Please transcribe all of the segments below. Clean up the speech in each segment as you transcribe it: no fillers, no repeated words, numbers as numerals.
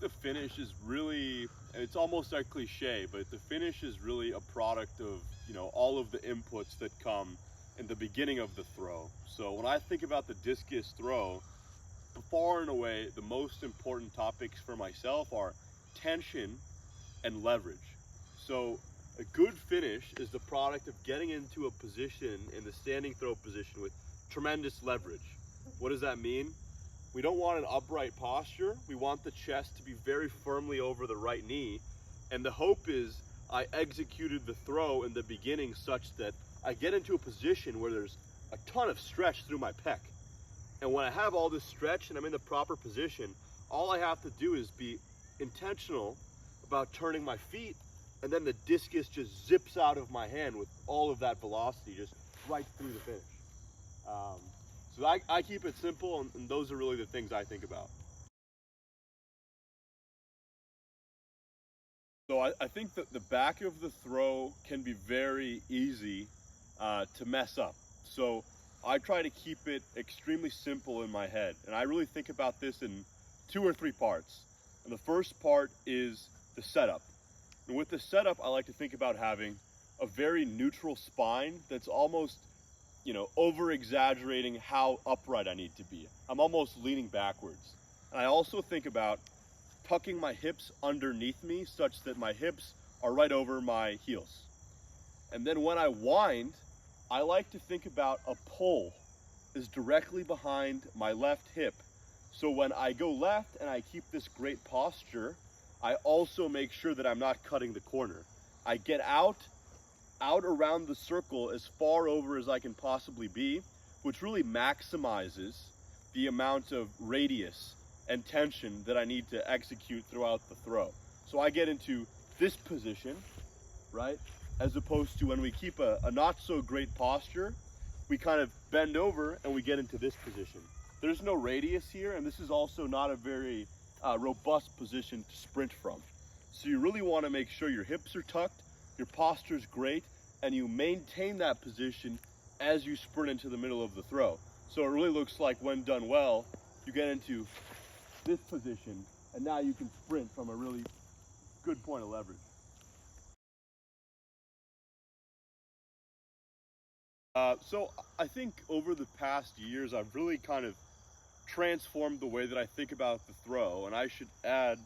The finish is really, it's almost a cliche, but the finish is really a product of, all of the inputs that come in the beginning of the throw. So when I think about the discus throw, far and away, the most important topics for myself are tension and leverage. So a good finish is the product of getting into a position in the standing throw position with tremendous leverage. What does that mean? We don't want an upright posture. We want the chest to be very firmly over the right knee. And the hope is I executed the throw in the beginning such that I get into a position where there's a ton of stretch through my pec. And when I have all this stretch and I'm in the proper position, all I have to do is be intentional about turning my feet, and then the discus just zips out of my hand with all of that velocity just right through the finish. So I keep it simple, and those are really the things I think about. So I think that the back of the throw can be very easy to mess up. So I try to keep it extremely simple in my head. And I really think about this in 2 or 3 parts. And the first part is the setup. And with the setup, I like to think about having a very neutral spine that's almost, over exaggerating how upright I need to be. I'm almost leaning backwards. And I also think about tucking my hips underneath me such that my hips are right over my heels. And then when I wind, I like to think about a pole is directly behind my left hip. So when I go left and I keep this great posture, I also make sure that I'm not cutting the corner. I get out around the circle as far over as I can possibly be, which really maximizes the amount of radius and tension that I need to execute throughout the throw. So I get into this position, right? As opposed to when we keep a not so great posture, we kind of bend over and we get into this position. There's no radius here, and this is also not a very robust position to sprint from. So you really want to make sure your hips are tucked, your posture's great, and you maintain that position as you sprint into the middle of the throw. So it really looks like when done well, you get into this position, and now you can sprint from a really good point of leverage. So I think over the past years, I've really kind of transformed the way that I think about the throw. And I should add,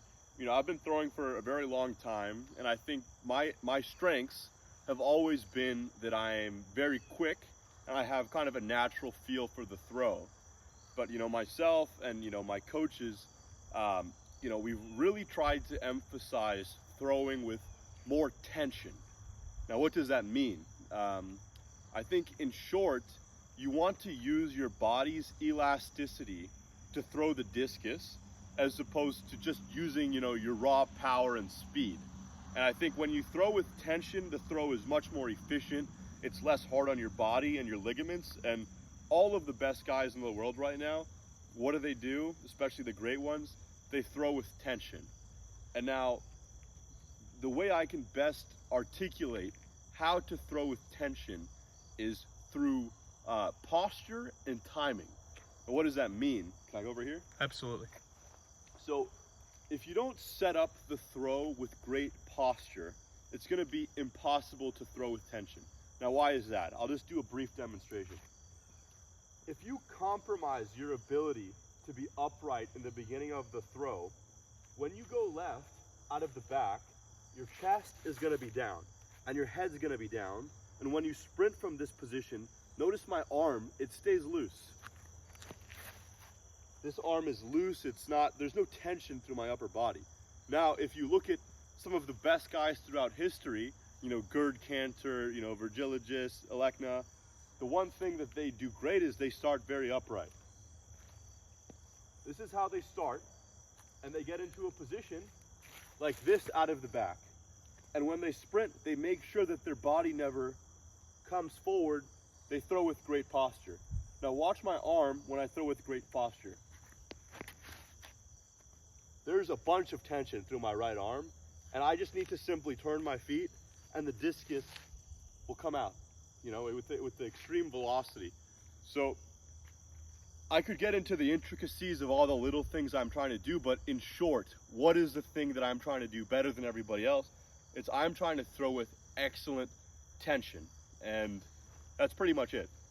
I've been throwing for a very long time, and I think my strengths have always been that I am very quick and I have kind of a natural feel for the throw. But, myself and, my coaches, we've really tried to emphasize throwing with more tension. Now, what does that mean? I think in short, you want to use your body's elasticity to throw the discus as opposed to just using, your raw power and speed. And I think when you throw with tension, the throw is much more efficient. It's less hard on your body and your ligaments. And all of the best guys in the world right now, what do? Especially the great ones, they throw with tension. And now, the way I can best articulate how to throw with tension is through posture and timing. And what does that mean? Can I go over here? Absolutely. So if you don't set up the throw with great posture, it's going to be impossible to throw with tension. Now, why is that? I'll just do a brief demonstration. If you compromise your ability to be upright in the beginning of the throw, when you go left out of the back, your chest is going to be down and your head's going to be down. And when you sprint from this position, notice my arm, it stays loose. This arm is loose, there's no tension through my upper body. Now, if you look at some of the best guys throughout history, Gerd Cantor, Virgilius, Alekna, the one thing that they do great is they start very upright. This is how they start, and they get into a position like this out of the back. And when they sprint, they make sure that their body never comes forward. They throw with great posture. Now watch my arm when I throw with great posture. There's a bunch of tension through my right arm, and I just need to simply turn my feet and the discus will come out, with the extreme velocity. So I could get into the intricacies of all the little things I'm trying to do, but in short, what is the thing that I'm trying to do better than everybody else? It's I'm trying to throw with excellent tension, and that's pretty much it.